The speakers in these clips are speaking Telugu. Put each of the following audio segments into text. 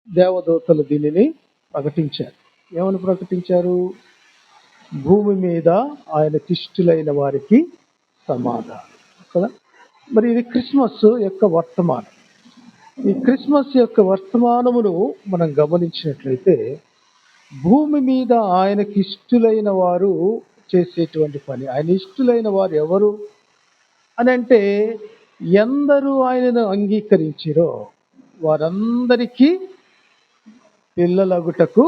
దేవదూతలు దీనిని ప్రకటించారు. ఏమని ప్రకటించారు? భూమి మీద ఆయనకిష్టులైన వారికి సమాధానం కదా. మరి ఇది క్రిస్మస్ యొక్క వర్తమానం. ఈ క్రిస్మస్ యొక్క వర్తమానమును మనం గమనించినట్లయితే, భూమి మీద ఆయనకి ఇష్టులైన వారు చేసేటువంటి పని. ఆయన ఇష్టులైన వారు ఎవరు అని అంటే, ఎందరూ ఆయనను అంగీకరించిరో వారందరికీ పిల్లలగుటకు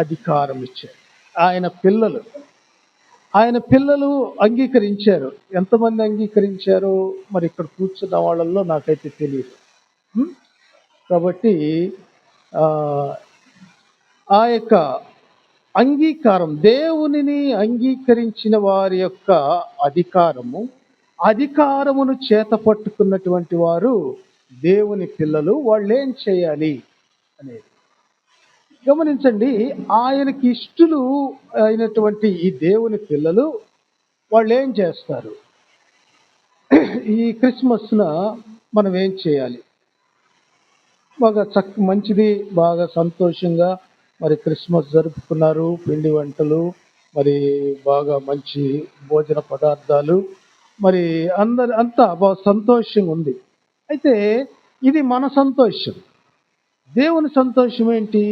అధికారం ఇచ్చారు. ఆయన పిల్లలు అంగీకరించారు. ఎంతమంది అంగీకరించారు మరి ఇక్కడ కూర్చున్న వాళ్ళల్లో నాకైతే తెలియదు. కాబట్టి ఆ యొక్క అంగీకారం, దేవునిని అంగీకరించిన వారి యొక్క అధికారమును చేత పట్టుకున్నటువంటి వారు దేవుని పిల్లలు. వాళ్ళు ఏం చేయాలి అనేది గమనించండి. ఆయనకి ఇష్టలు అయినటువంటి ఈ దేవుని పిల్లలు వాళ్ళు ఏం చేస్తారు? ఈ క్రిస్మస్న మనం ఏం చేయాలి? బాగా మంచిది, బాగా సంతోషంగా మరి క్రిస్మస్ జరుపుకున్నారు. పిండి వంటలు, మరి బాగా మంచి భోజన పదార్థాలు, మరి అంతా బాగా సంతోషంగా ఉంది. అయితే ఇది మన సంతోషం. దేవుని సంతోషం ఏంటి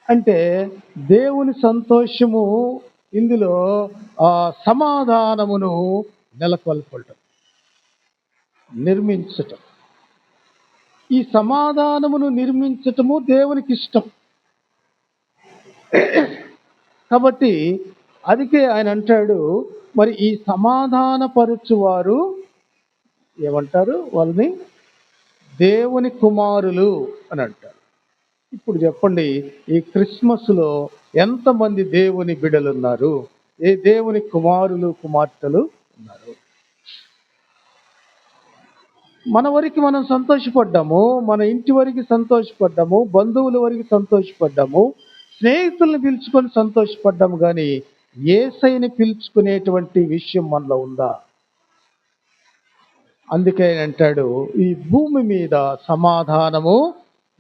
అంటే, దేవుని సంతోషము ఇందులో సమాధానమును నెలకొల్పటం, నిర్మించటం. ఈ సమాధానమును నిర్మించటము దేవునికి ఇష్టం. కాబట్టి అందుకే ఆయన అంటాడు, మరి ఈ సమాధానపరచువారు ఏమంటారు? వాళ్ళని దేవుని కుమారులు అని అంటారు. ఇప్పుడు చెప్పండి, ఈ క్రిస్మస్లో ఎంతమంది దేవుని బిడ్డలు ఉన్నారు? ఏ దేవుని కుమారులు కుమార్తెలు ఉన్నారు? మన వరకు మనం సంతోషపడ్డాము, మన ఇంటి వరకు సంతోషపడ్డాము, బంధువుల వరకు సంతోషపడ్డాము, స్నేహితులను పిలుచుకొని సంతోషపడ్డాము. కానీ యేసయ్యని పిలుచుకునేటువంటి విషయం మనలో ఉందా? అందుకే అంటాడు, ఈ భూమి మీద సమాధానము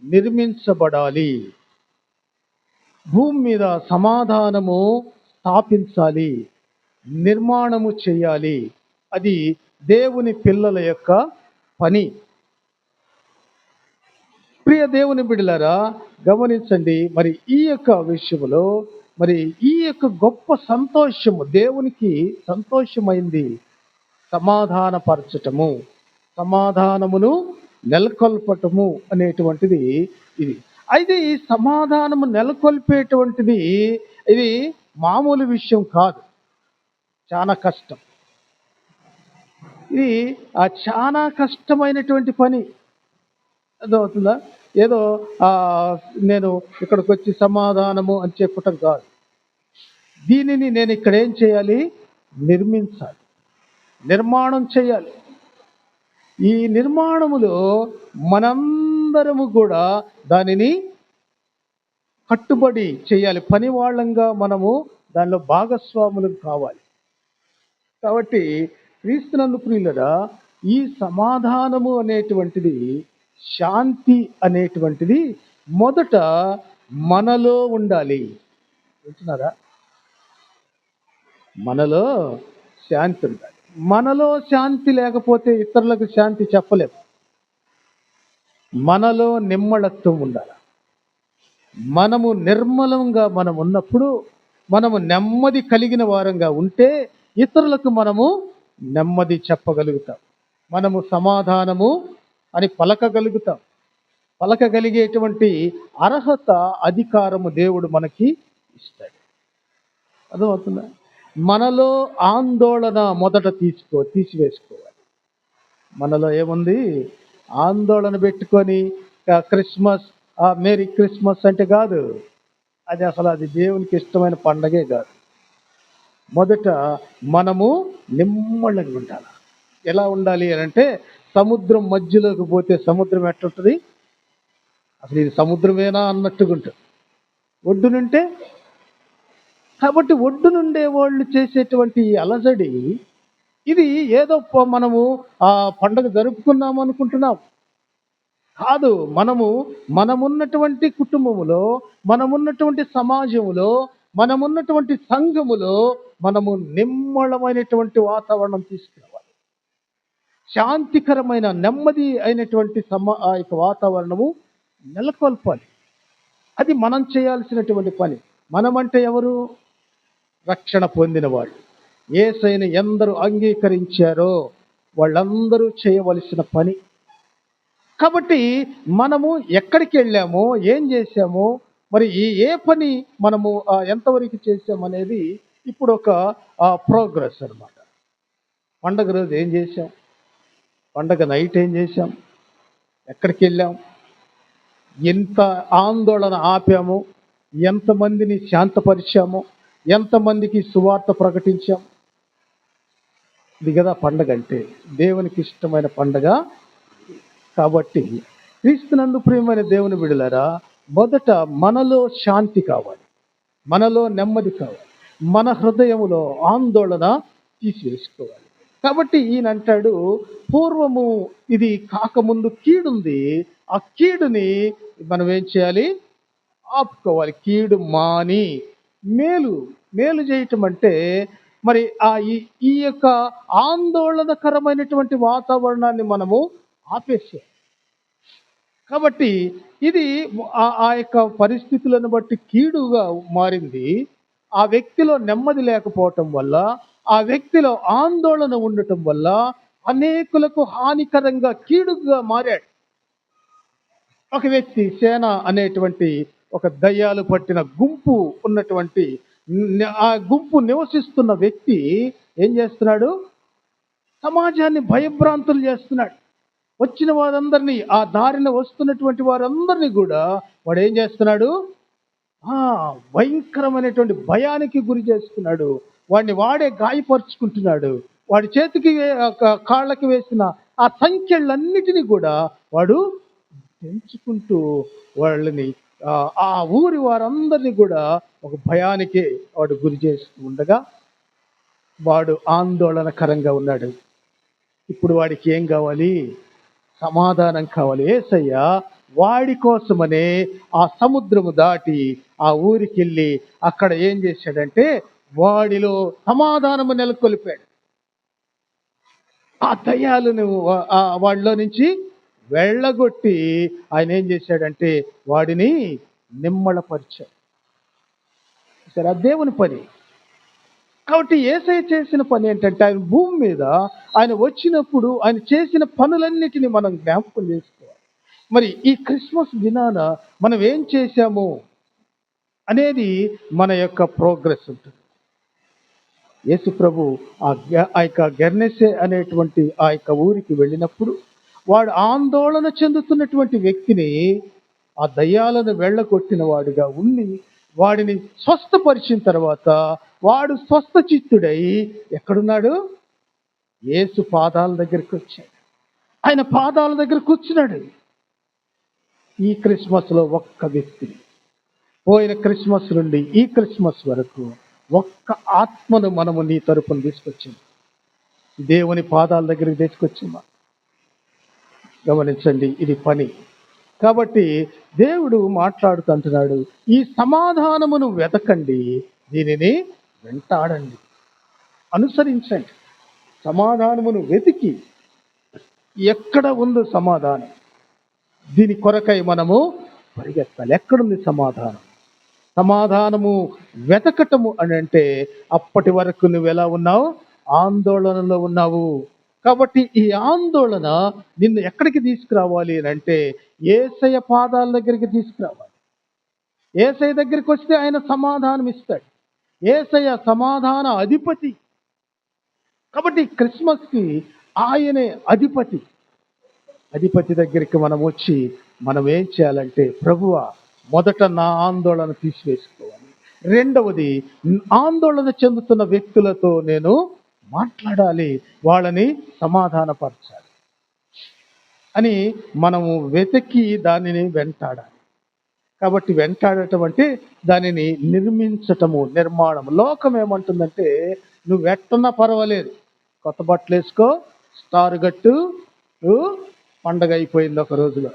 నిర్మించబడాలి, భూమి మీద సమాధానము స్థాపించాలి, నిర్మాణము చేయాలి. అది దేవుని పిల్లల యొక్క పని. ప్రియ దేవుని బిడ్డలారా, గమనించండి. మరి ఈ యొక్క విషయంలో, మరి ఈ యొక్క గొప్ప సంతోషము, దేవునికి సంతోషమైంది సమాధానపరచటము, సమాధానమును నెలకొల్పటము అనేటువంటిది ఇది. అయితే ఈ సమాధానము నెలకొల్పేటువంటిది ఇది మామూలు విషయం కాదు, చాలా కష్టం. ఇది చాలా కష్టమైనటువంటి పని. అర్థమవుతుందా? ఏదో నేను ఇక్కడికి వచ్చి సమాధానము అని చెప్పటం కాదు. దీనిని నేను ఇక్కడ ఏం చేయాలి? నిర్మించాలి, నిర్మాణం చేయాలి. ఈ నిర్మాణములో మనందరము కూడా దానిని కట్టుబడి చేయాలి. పని వాళ్ళంగా మనము దానిలో భాగస్వాములు కావాలి. కాబట్టి క్రీస్తునందు ప్రియులరా, ఈ సమాధానము అనేటువంటిది, శాంతి అనేటువంటిది మొదట మనలో ఉండాలి. వింటున్నారా? మనలో శాంతి ఉండాలి. మనలో శాంతి లేకపోతే ఇతరులకు శాంతి చెప్పలేము. మనలో నిమ్మళత్వం ఉండాలి. మనము నిర్మలంగా మనం ఉన్నప్పుడు, మనము నెమ్మది కలిగిన వారంగా ఉంటే ఇతరులకు మనము నెమ్మది చెప్పగలుగుతాం. మనము సమాధానము అని పలకగలుగుతాం. పలకగలిగేటువంటి అర్హత, అధికారము దేవుడు మనకి ఇస్తాడు. అర్థమవుతుందా? మనలో ఆందోళన మొదట తీసివేసుకోవాలి. మనలో ఏముంది? ఆందోళన పెట్టుకొని క్రిస్మస్, మేరీ క్రిస్మస్ అంటే కాదు. అది దేవునికి ఇష్టమైన పండగే కాదు. మొదట మనము నిమ్మళంగా ఉండాలి. ఎలా ఉండాలి అని అంటే, సముద్రం మధ్యలోకి పోతే సముద్రం ఎట్లుంటుంది? అసలు ఇది సముద్రమేనా అన్నట్టుగా ఉంటుంది ఒడ్డునుంటే. కాబట్టి ఒడ్డునుండే వాళ్ళు చేసేటువంటి అలజడి, ఇది ఏదో మనము ఆ పండుగ జరుపుకున్నాము అనుకుంటున్నాం. కాదు. మనమున్నటువంటి కుటుంబములో, మనమున్నటువంటి సమాజములో, మనమున్నటువంటి సంఘములో మనము నిమ్మళమైనటువంటి వాతావరణం తీసుకురావాలి. శాంతికరమైన నెమ్మది అయినటువంటి ఆ యొక్క వాతావరణము నెలకొల్పాలి. అది మనం చేయాల్సినటువంటి పని. మనమంటే ఎవరు? రక్షణ పొందిన వాళ్ళు. యేసయ్యను ఎందరు అంగీకరించారో వాళ్ళందరూ చేయవలసిన పని. కాబట్టి మనము ఎక్కడికి వెళ్ళామో, ఏం చేశామో, మరి ఏ పని మనము ఎంతవరకు చేసామనేది ఇప్పుడు ఒక ప్రోగ్రెస్ అన్నమాట. పండగ రోజు ఏం చేశాం, పండగ నైట్ ఏం చేశాం, ఎక్కడికి వెళ్ళాం, ఎంత ఆందోళన ఆపాము, ఎంతమందిని శాంతపరిచాము, ఎంతమందికి సువార్త ప్రకటించాం. ఇది కదా పండగ అంటే, దేవునికి ఇష్టమైన పండగ. కాబట్టి క్రీస్తునందు ప్రియమైన దేవుని బిడ్డలారా, మొదట మనలో శాంతి కావాలి, మనలో నెమ్మది కావాలి, మన హృదయములో ఆందోళన తీసివేసుకోవాలి. కాబట్టి ఈయన అంటాడు, పూర్వము ఇది కాకముందు కీడుంది, ఆ కీడుని మనం ఏం చేయాలి? ఆపుకోవాలి. కీడు మాని మేలు చేయటం అంటే మరి ఈ యొక్క ఆందోళనకరమైనటువంటి వాతావరణాన్ని మనము ఆపేసే. కాబట్టి ఇది ఆ యొక్క పరిస్థితులను బట్టి కీడుగా మారింది. ఆ వ్యక్తిలో నెమ్మది లేకపోవటం వల్ల, ఆ వ్యక్తిలో ఆందోళన ఉండటం వల్ల అనేకులకు హానికరంగా కీడుగా మారాడు. ఒక వ్యక్తి, సేన అనేటువంటి ఒక దయ్యాలు పట్టిన గుంపు ఉన్నటువంటి ఆ గుంపు నివసిస్తున్న వ్యక్తి ఏం చేస్తున్నాడు? సమాజాన్ని భయభ్రాంతులు చేస్తున్నాడు. వచ్చిన వారందరినీ, ఆ దారిన వస్తున్నటువంటి వారందరినీ కూడా వాడు ఏం చేస్తున్నాడు? భయంకరమైనటువంటి భయానికి గురి చేస్తున్నాడు. వాడిని వాడే గాయపరుచుకుంటున్నాడు. వాడి చేతికి కాళ్ళకి వేసిన ఆ సంఖ్యలన్నిటినీ కూడా వాడు పెంచుకుంటూ వాళ్ళని, ఆ ఊరి వారందరినీ కూడా ఒక భయానికి వాడు గురి చేస్తూ ఉండగా వాడు ఆందోళనకరంగా ఉన్నాడు. ఇప్పుడు వాడికి ఏం కావాలి? సమాధానం కావాలి. యేసయ్య వాడి కోసమనే ఆ సముద్రము దాటి ఆ ఊరికి వెళ్ళి అక్కడ ఏం చేశాడంటే వాడిలో సమాధానము నెలకొల్పాడు. ఆ దయ్యాలను వాడిలో నుంచి వెళ్ళగొట్టి ఆయన ఏం చేశాడంటే వాడిని నిమ్మళపరిచాడు. సరే, దేవుని పని. కాబట్టి యేసయ్య చేసిన పని ఏంటంటే, ఆయన భూమి మీద ఆయన వచ్చినప్పుడు ఆయన చేసిన పనులన్నిటినీ మనం జ్ఞాపకం చేసుకోవాలి. మరి ఈ క్రిస్మస్ దినాన మనం ఏం చేశాము అనేది మన యొక్క ప్రోగ్రెస్ ఉంటుంది. యేసు ప్రభు ఆ యొక్క గెర్నెసే అనేటువంటి ఆ యొక్క ఊరికి వెళ్ళినప్పుడు వాడు ఆందోళన చెందుతున్నటువంటి వ్యక్తిని ఆ దయ్యాలను వెళ్ళగొట్టిన వాడిగా ఉండి వాడిని స్వస్థపరిచిన తర్వాత వాడు స్వస్థ చిత్తుడై ఎక్కడున్నాడు? యేసు పాదాల దగ్గరికి వచ్చాడు. ఆయన పాదాల దగ్గర కూర్చున్నాడు. ఈ క్రిస్మస్లో ఒక్క వ్యక్తి, పోయిన క్రిస్మస్ నుండి ఈ క్రిస్మస్ వరకు ఒక్క ఆత్మను మనము నీ తరపున తీసుకొచ్చింది, దేవుని పాదాల దగ్గరికి తీసుకొచ్చిందా? గమనించండి, ఇది పని. కాబట్టి దేవుడు మాట్లాడుతుంటున్నాడు, ఈ సమాధానమును వెతకండి, దీనిని వెంటాడండి, అనుసరించండి. సమాధానమును వెతికి ఎక్కడ ఉందో సమాధానం, దీని కొరకై మనము పరిగెత్తాలి. ఎక్కడుంది సమాధానం? సమాధానము వెతకటము అని అంటే అప్పటి వరకు నువ్వు ఎలా ఉన్నావు? ఆందోళనలో ఉన్నావు. కాబట్టి ఈ ఆందోళన నిన్ను ఎక్కడికి తీసుకురావాలి అని అంటే యేసయ్య పాదాల దగ్గరికి తీసుకురావాలి. యేసయ్య దగ్గరికి వస్తే ఆయన సమాధానం ఇస్తాడు. యేసయ్య సమాధాన అధిపతి. కాబట్టి క్రిస్మస్కి ఆయనే అధిపతి. అధిపతి దగ్గరికి మనం వచ్చి మనం ఏం చేయాలంటే, ప్రభువా మొదట నా ఆందోళన తీసివేసుకోవాలి, రెండవది ఆందోళన చెందుతున్న వ్యక్తులతో నేను మాట్లాడాలి, వాళ్ళని సమాధానపరచాలి అని మనము వెతికి దానిని వెంటాడాలి. కాబట్టి వెంటాడటం అంటే దానిని నిర్మించటము, నిర్మాణం. లోకం ఏమంటుందంటే, నువ్వు ఎట్టన్నా పర్వాలేదు, కొత్త బట్టలు వేసుకో, స్టార్ గట్టు, పండగ అయిపోయింది ఒక రోజులో,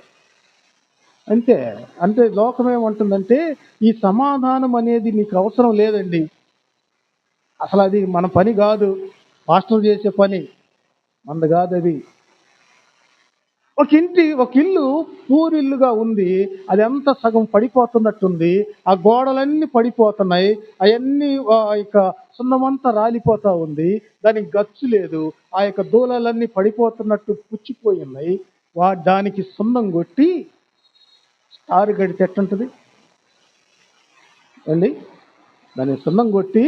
అంతే. అంటే లోకం ఏమంటుందంటే ఈ సమాధానం అనేది నీకు అవసరం లేదండి, అసలు అది మన పని కాదు, పాస్టర్ చేసే పని మనది కాదు అది. ఒక ఇల్లు పూరిల్లుగా ఉంది, అది అంతా సగం పడిపోతున్నట్టుంది, ఆ గోడలన్నీ పడిపోతున్నాయి, అవన్నీ ఇక సున్నమంతా రాలిపోతా ఉంది, దానికి గచ్చు లేదు, ఆ యొక్క దూలాలన్నీ పడిపోతున్నట్టు పుచ్చిపోయి ఉన్నాయి. దానికి సున్నం కొట్టి స్టార్ గడితే ఎట్టుంటుంది అండి? దానికి సున్నం కొట్టి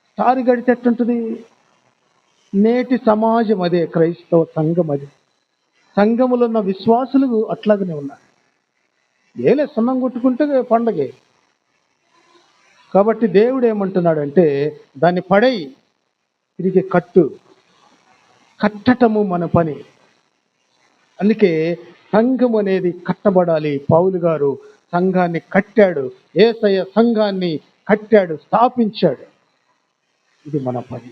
స్టార్ గడితే ఎట్టుంటుంది? నేటి సమాజం అదే, క్రైస్తవ సంఘం అది. సంఘములో ఉన్న విశ్వాసులు అట్లాగనే ఉన్నారు. ఏలే సున్నం కొట్టుకుంటే పండగే. కాబట్టి దేవుడు ఏమంటున్నాడంటే దాన్ని పడై తిరిగి కట్టటము మన పని. అందుకే సంఘం అనేది కట్టబడాలి. పౌలు గారు సంఘాన్ని కట్టాడు, యేసయ్య సంఘాన్ని కట్టాడు, స్థాపించాడు. ఇది మన పని.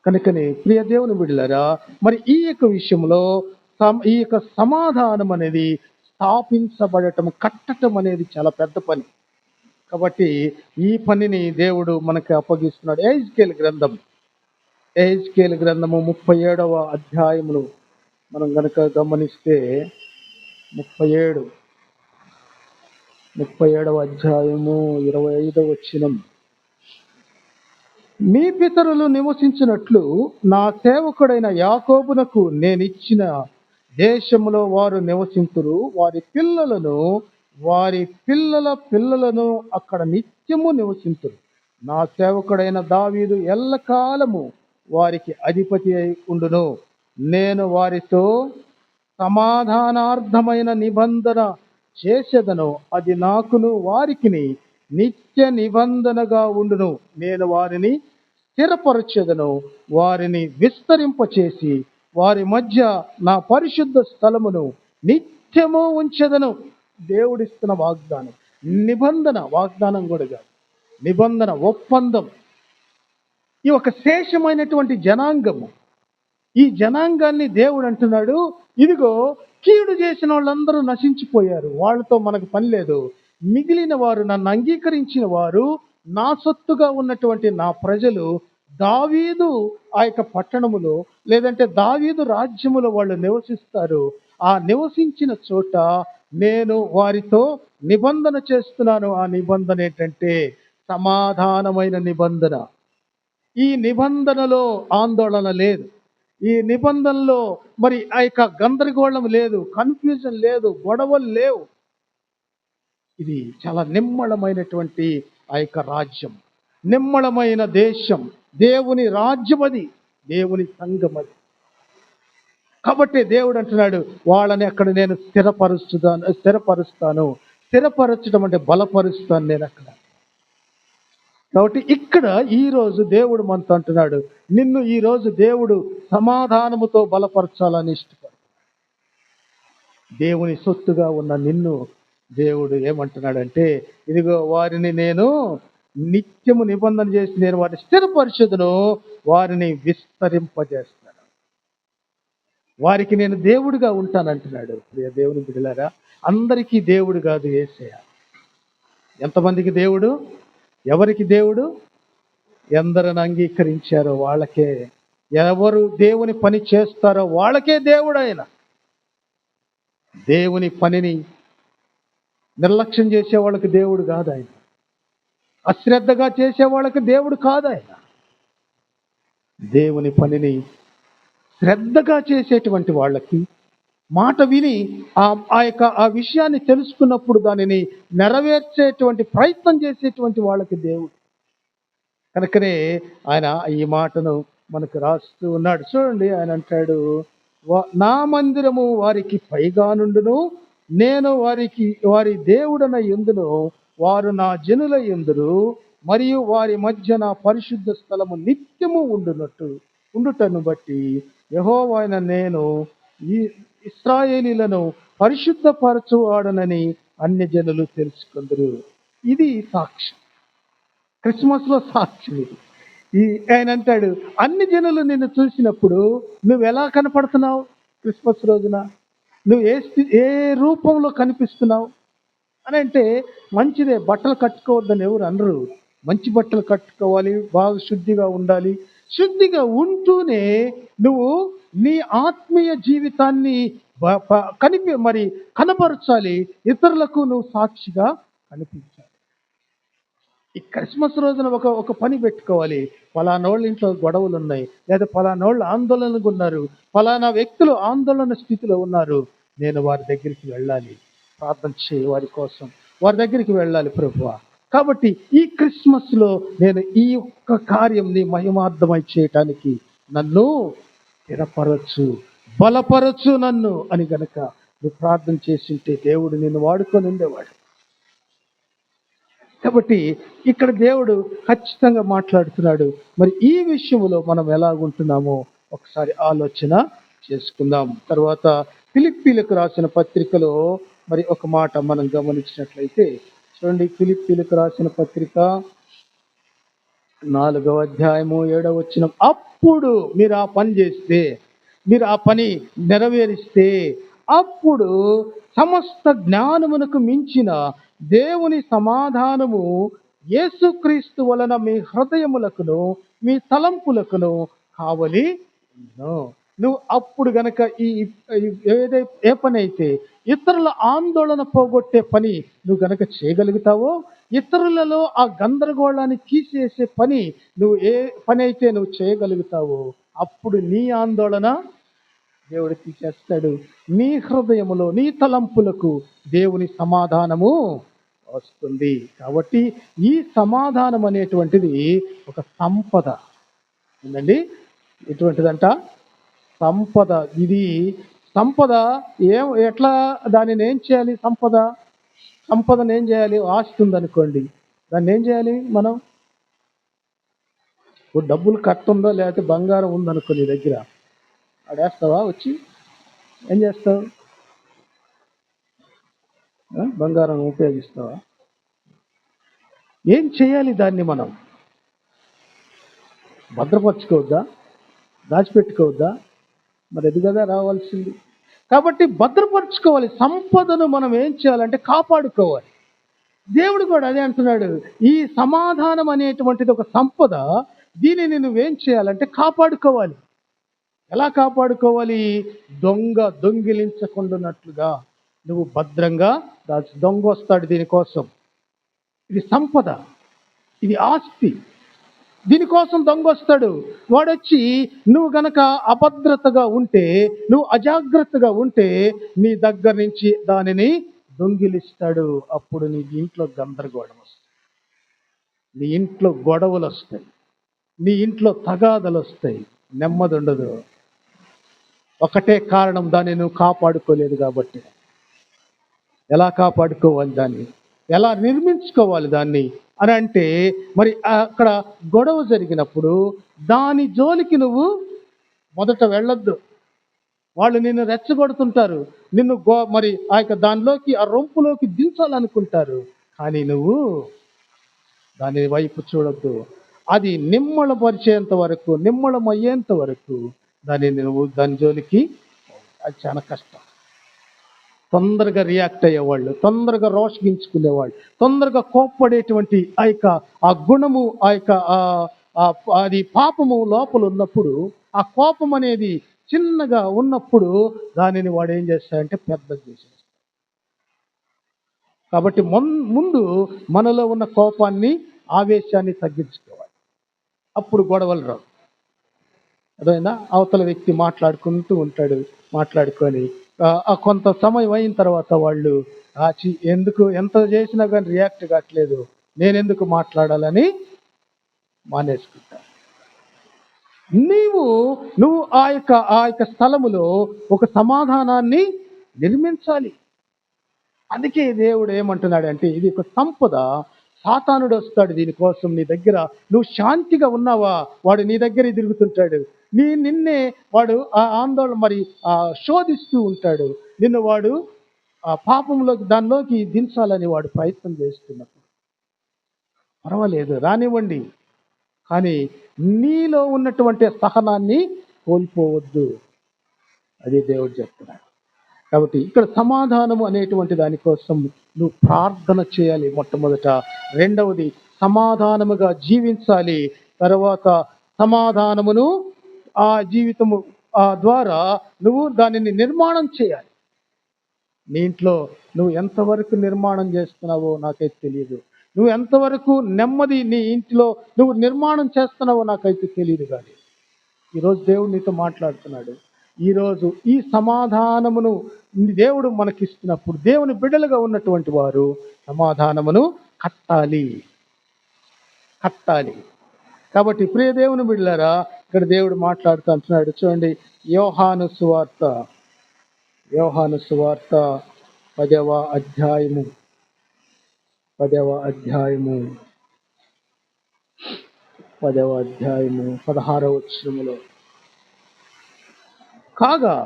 కనుకనే ప్రియ దేవుని బిడ్డలారా, మరి ఈ యొక్క విషయంలో ఈ యొక్క సమాధానం అనేది స్థాపించబడటం, కట్టటం అనేది చాలా పెద్ద పని. కాబట్టి ఈ పనిని దేవుడు మనకి అప్పగిస్తున్నాడు. ఎహెజ్కేలు గ్రంథము 37వ అధ్యాయములు మనం గనక గమనిస్తే 37వ అధ్యాయము 25వ వచనం, మీ పితరులు నివసించినట్లు నా సేవకుడైన యాకోబునకు నేనిచ్చిన దేశములో వారు నివసింతురు, వారి పిల్లల పిల్లలను అక్కడ నిత్యము నివసింతురు. నా సేవకుడైన దావీదు ఎల్లకాలము వారికి అధిపతి అయి ఉండును. నేను వారితో సమాధానార్థమైన నిబంధన చేసేదను, అది నాకును వారికిని నిత్య నిబంధనగా ఉండును. నేను వారిని స్థిరపరచెదను, వారిని విస్తరింపచేసి వారి మధ్య నా పరిశుద్ధ స్థలమును నిత్యము ఉంచెదను. దేవుడిస్తున్న వాగ్దానం, నిబంధన, వాగ్దానం కూడా కాదు, నిబంధన, ఒప్పందం. ఈ ఒక శేషమైనటువంటి జనాంగము, ఈ జనాంగాన్ని దేవుడు అంటున్నాడు, ఇదిగో కీడు చేసిన వాళ్ళందరూ నశించిపోయారు, వాళ్ళతో మనకు పని లేదు. మిగిలిన వారు, నన్ను అంగీకరించిన వారు, నా సొత్తుగా ఉన్నటువంటి నా ప్రజలు, దావీదు ఆ యొక్క పట్టణములో లేదంటే దావీదు రాజ్యములో వాళ్ళు నివసిస్తారు. ఆ నివసించిన చోట నేను వారితో నిబంధన చేస్తున్నాను. ఆ నిబంధన ఏంటంటే సమాధానమైన నిబంధన. ఈ నిబంధనలో ఆందోళన లేదు, ఈ నిబంధనలో మరి ఆ యొక్క గందరగోళం లేదు, కన్ఫ్యూజన్ లేదు, గొడవలు లేవు. ఇది చాలా నిమ్మళమైనటువంటి ఆ యొక్క రాజ్యం, నిమ్మళమైన దేశం, దేవుని రాజ్యం అది, దేవుని సంఘం అది. కాబట్టి దేవుడు అంటున్నాడు, వాళ్ళని అక్కడ నేను స్థిరపరుస్తాను. స్థిరపరచడం అంటే బలపరుస్తాను నేను అక్కడ. కాబట్టి ఇక్కడ ఈరోజు దేవుడు మనతో అంటున్నాడు, నిన్ను ఈరోజు దేవుడు సమాధానముతో బలపరచాలని ఇష్టపడు. దేవుని సొత్తుగా ఉన్న నిన్ను దేవుడు ఏమంటున్నాడంటే, ఇదిగో వారిని నేను నిత్యము నిబంధన చేసి నేను వారిని స్థిరపరచుదును, వారిని విస్తరింపజేస్తాను, వారికి నేను దేవుడిగా ఉంటానంటున్నాడు. ప్రియ దేవుని బిడ్డలారా, అందరికీ దేవుడు కాదు యేసయ్య. ఎంతమందికి దేవుడు? ఎవరికి దేవుడు? ఎందరిని అంగీకరించారో వాళ్ళకే. ఎవరు దేవుని పని చేస్తారో వాళ్ళకే దేవుడు ఆయన. దేవుని పనిని నిర్లక్ష్యం చేసే వాళ్ళకి దేవుడు కాదు ఆయన. అశ్రద్ధగా చేసే వాళ్ళకి దేవుడు కాదు ఆయన. దేవుని పనిని శ్రద్ధగా చేసేటువంటి వాళ్ళకి, మాట విని ఆ విషయాన్ని తెలుసుకున్నప్పుడు దానిని నెరవేర్చేటువంటి ప్రయత్నం చేసేటువంటి వాళ్ళకి దేవుడు. కనుకనే ఆయన ఈ మాటను మనకు రాస్తూ ఉన్నాడు. చూడండి, ఆయన అంటాడు, నా మందిరము వారికి పైగా నుండును, నేను వారి దేవుడనై యుందును, వారు నా జనులై యుందురు, మరియు వారి మధ్య నా పరిశుద్ధ స్థలము నిత్యము ఉండుటను బట్టి యెహోవాయైన నేను ఈ ఇశ్రాయేలీలను పరిశుద్ధపరచువాడనని అన్య జనులు తెలుసుకుందరు. ఇది సాక్ష్యం, క్రిస్మస్ లో సాక్ష్యం ఇది. ఆయన అంటాడు, అన్ని జనులు నిన్ను చూసినప్పుడు నువ్వు ఎలా కనపడుతున్నావు? క్రిస్మస్ రోజున నువ్వు ఏ రూపంలో కనిపిస్తున్నావు అని అంటే, మంచిదే, బట్టలు కట్టుకోవద్దని ఎవరు అనరు. మంచి బట్టలు కట్టుకోవాలి, బాగా శుద్ధిగా ఉండాలి. శుద్ధిగా ఉంటూనే నువ్వు నీ ఆత్మీయ జీవితాన్ని మరి కనపరచాలి. ఇతరులకు నువ్వు సాక్షిగా కనిపించాలి. ఈ క్రిస్మస్ రోజున ఒక పని పెట్టుకోవాలి. ఫలానోళ్ళ ఇంట్లో గొడవలు ఉన్నాయి, లేదా ఫలానోళ్ళు ఆందోళనగా ఉన్నారు, ఫలానా వ్యక్తులు ఆందోళన స్థితిలో ఉన్నారు, నేను వారి దగ్గరికి వెళ్ళాలి, ప్రార్థన చేయి వారి కోసం, వారి దగ్గరికి వెళ్ళాలి ప్రభువా. కాబట్టి ఈ క్రిస్మస్లో నేను ఈ యొక్క కార్యం నీ మహిమార్థమై చేయటానికి నన్ను స్థిరపరచు, బలపరచు నన్ను అని గనక నువ్వు ప్రార్థన చేసింటే దేవుడు నిన్ను వాడుకొని ఉండేవాడు. కాబట్టి ఇక్కడ దేవుడు ఖచ్చితంగా మాట్లాడుతున్నాడు. మరి ఈ విషయంలో మనం ఎలాగుంటున్నామో ఒకసారి ఆలోచన చేసుకుందాం. తర్వాత ఫిలిప్పీలకు రాసిన పత్రికలో మరి ఒక మాట మనం గమనించినట్లయితే చూడండి. ఫిలిప్పీలకు రాసిన పత్రిక 4వ అధ్యాయము 7వ వచనం. అప్పుడు మీరు ఆ పని చేస్తే, మీరు ఆ పని నెరవేరిస్తే, అప్పుడు సమస్త జ్ఞానమునకు మించిన దేవుని సమాధానము యేసుక్రీస్తు వలన మీ హృదయములకును మీ తలంపులకును కావలి. నువ్వు అప్పుడు గనక ఏ పని అయితే ఇతరుల ఆందోళన పోగొట్టే పని నువ్వు గనక చేయగలుగుతావో, ఇతరులలో ఆ గందరగోళాన్ని తీసేసే పని నువ్వు ఏ పని అయితే నువ్వు చేయగలుగుతావో, అప్పుడు నీ ఆందోళన దేవుడు తీసేస్తాడు. నీ హృదయములో నీ తలంపులకు దేవుని సమాధానము వస్తుంది. కాబట్టి ఈ సమాధానం అనేటువంటిది ఒక సంపద ఉందండి. ఎటువంటిదంట? సంపద. ఇది సంపద. ఎట్లా దానిని ఏం చేయాలి? సంపదను ఏం చేయాలి? ఆస్తి ఉందనుకోండి, దాన్ని ఏం చేయాలి? మనం డబ్బులు కట్టుందో లేకపోతే బంగారం ఉందనుకో నీ దగ్గర, ఆడేస్తావా? వచ్చి ఏం చేస్తావు? బంగారం ఉపయోగిస్తావా? ఏం చేయాలి? దాన్ని మనం భద్రపరచుకోవద్దా? దాచిపెట్టుకోవద్దా? మరి అది కదా రావాల్సింది. కాబట్టి భద్రపరచుకోవాలి. సంపదను మనం ఏం చేయాలంటే కాపాడుకోవాలి. దేవుడు కూడా అదే అంటున్నాడు. ఈ సమాధానం అనేటువంటిది ఒక సంపద. దీనిని నువ్వేం చేయాలంటే కాపాడుకోవాలి. ఎలా కాపాడుకోవాలి? దొంగిలించకుండానట్లుగా నువ్వు భద్రంగా దాచి. దొంగ వస్తాడు దీనికోసం. ఇది సంపద, ఇది ఆస్తి. దీనికోసం దొంగ వస్తాడు. వాడొచ్చి నువ్వు గనక అభద్రతగా ఉంటే, నువ్వు అజాగ్రత్తగా ఉంటే నీ దగ్గర నుంచి దానిని దొంగిలిస్తాడు. అప్పుడు నీ ఇంట్లో గందరగోళం వస్తుంది, నీ ఇంట్లో గొడవలు వస్తాయి, నీ ఇంట్లో తగాదలు వస్తాయి, నెమ్మది ఉండదు. ఒకటే కారణం, దాన్ని నువ్వు కాపాడుకోలేదు కాబట్టి. ఎలా కాపాడుకోవాలి దాన్ని? ఎలా నిర్మించుకోవాలి దాన్ని అని అంటే, మరి అక్కడ గొడవ జరిగినప్పుడు దాని జోలికి నువ్వు మొదట వెళ్ళొద్దు. వాళ్ళు నిన్ను రెచ్చగొడుతుంటారు, నిన్ను మరి దానిలోకి, ఆ రొంపులోకి దించాలనుకుంటారు. కానీ నువ్వు దాని వైపు చూడొద్దు. అది నిమ్మళపరిచేంత వరకు, నిమ్మళమయ్యేంత వరకు దాని జోలికి. అది చాలా కష్టం. తొందరగా రియాక్ట్ అయ్యేవాళ్ళు, తొందరగా రోషగించుకునేవాళ్ళు, తొందరగా కోప్పడేటువంటి ఆ గుణము, అది పాపము లోపల ఉన్నప్పుడు, ఆ కోపం అనేది చిన్నగా ఉన్నప్పుడు దానిని వాడు ఏం చేస్తాడంటే పెద్దది చేసేస్తాడు. కాబట్టి ముందు మనలో ఉన్న కోపాన్ని, ఆవేశాన్ని తగ్గించుకోవాలి. అప్పుడు గొడవలు రావు. అదైనా అవతల వ్యక్తి మాట్లాడుకుంటూ ఉంటాడు, మాట్లాడుకొని కొంత సమయం అయిన తర్వాత వాళ్ళు ఎందుకు ఎంత చేసినా కానీ రియాక్ట్ కావట్లేదు, నేనెందుకు మాట్లాడాలని మానేసుకుంటారు. నువ్వు ఆ యొక్క స్థలములో ఒక సమాధానాన్ని నిర్మించాలి. అందుకే దేవుడు ఏమంటున్నాడు అంటే, ఇది ఒక సంపద. సాతానుడు వస్తాడు దీనికోసం నీ దగ్గర. నువ్వు శాంతిగా ఉన్నావా, వాడు నీ దగ్గర తిరుగుతుంటాడు. నిన్నే వాడు ఆ ఆందోళన మరి శోధిస్తూ ఉంటాడు. నిన్ను వాడు ఆ పాపంలోకి, దానిలోకి దించాలని వాడు ప్రయత్నం చేస్తున్నప్పుడు పర్వాలేదు, రానివ్వండి. కానీ నీలో ఉన్నటువంటి సహనాన్ని కోల్పోవద్దు. అది దేవుడు చెప్తున్నాడు. కాబట్టి ఇక్కడ సమాధానము అనేటువంటి దానికోసం నువ్వు ప్రార్థన చేయాలి మొట్టమొదట. రెండవది సమాధానముగా జీవించాలి. తర్వాత సమాధానమును ఆ జీవితము ద్వారా నువ్వు దానిని నిర్మాణం చేయాలి. నీ ఇంట్లో నువ్వు ఎంతవరకు నిర్మాణం చేస్తున్నావో నాకైతే తెలియదు. నువ్వు ఎంతవరకు నెమ్మది నీ ఇంట్లో నువ్వు నిర్మాణం చేస్తున్నావో నాకైతే తెలియదు. కానీ ఈరోజు దేవుడు నీతో మాట్లాడుతున్నాడు. ఈరోజు ఈ సమాధానమును దేవుడు మనకిస్తున్నప్పుడు దేవుని బిడ్డలుగా ఉన్నటువంటి వారు సమాధానమును కట్టాలి. కాబట్టి ప్రియ దేవుని బిడ్డలారా, ఇక్కడ దేవుడు మాట్లాడుతూ అంటున్నాడు. చూడండి, యోహాను సువార్త 10వ అధ్యాయము 16వ వచనములో కాగా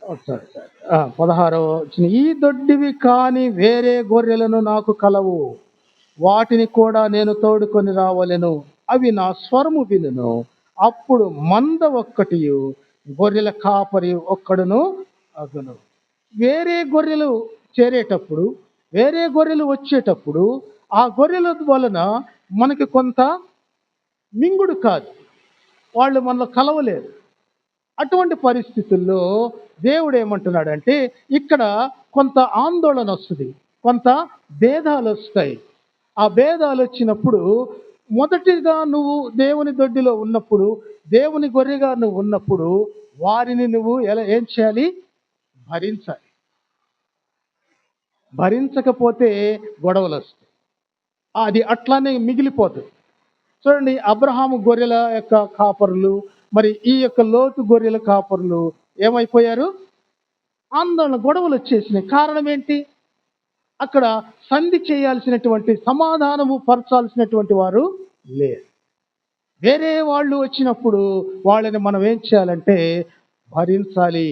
16వ వచనం, ఈ దొడ్డివి కాని వేరే గొర్రెలను నాకు కలవు, వాటిని కూడా నేను తోడుకొని రావలెను. అవి నా స్వరము వినును. అప్పుడు మంద ఒక్కటియు గొర్రెల కాపరి ఒక్కడును అగును. వేరే గొర్రెలు చేరేటప్పుడు, వేరే గొర్రెలు వచ్చేటప్పుడు ఆ గొర్రెల వలన మనకి కొంత మింగుడు కాదు, వాళ్ళు మనలో కలవలేరు. అటువంటి పరిస్థితుల్లో దేవుడు ఏమంటున్నాడంటే, ఇక్కడ కొంత ఆందోళన వస్తుంది, కొంత భేదాలు వస్తాయి. ఆ భేదాలు వచ్చినప్పుడు మొదటిగా నువ్వు దేవుని దొడ్డిలో ఉన్నప్పుడు, దేవుని గొర్రెగా నువ్వు ఉన్నప్పుడు వారిని నువ్వు ఏం చేయాలి? భరించాలి. భరించకపోతే గొడవలు వస్తాయి, అది అట్లానే మిగిలిపోతుంది. చూడండి, అబ్రహాము గొర్రెల యొక్క కాపరులు, మరి ఈ యొక్క లోతు గొర్రెల కాపరులు ఏమైపోయారు? ఆందోళన, గొడవలు వచ్చేసినాయి. కారణం ఏంటి? అక్కడ సంధి చేయాల్సినటువంటి, సమాధానము పరచాల్సినటువంటి వారు లేరు. వేరే వాళ్ళు వచ్చినప్పుడు వాళ్ళని మనం ఏం చేయాలంటే భరించాలి.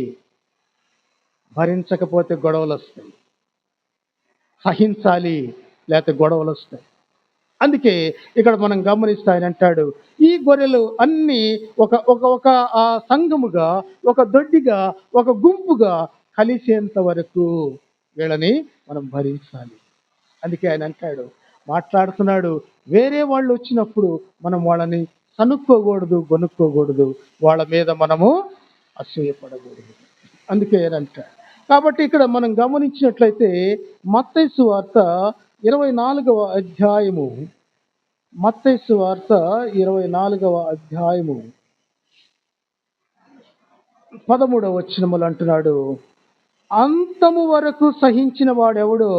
భరించకపోతే గొడవలు వస్తాయి. సహించాలి, లేకపోతే గొడవలు వస్తాయి. అందుకే ఇక్కడ మనం గమనిస్తే ఆయన అంటాడు, ఈ గొర్రెలు అన్నీ ఒక సంఘముగా, ఒక దొడ్డిగా, ఒక గుంపుగా కలిసేంత వరకు వీళ్ళని మనం భరించాలి. అందుకే ఆయన అంటాడు, మాట్లాడుతున్నాడు, వేరే వాళ్ళు వచ్చినప్పుడు మనం వాళ్ళని సనుక్కోకూడదు, గొనుక్కోకూడదు, వాళ్ళ మీద మనము అసూయపడకూడదు. అందుకే ఆయన అంటాడు. కాబట్టి ఇక్కడ మనం గమనించినట్లయితే మత్తయి సువార్త 24వ అధ్యాయము, మత్తయి సువార్త 24వ అధ్యాయము 13వ వచనములు అంటున్నాడు, అంతము వరకు సహించిన వాడెవడో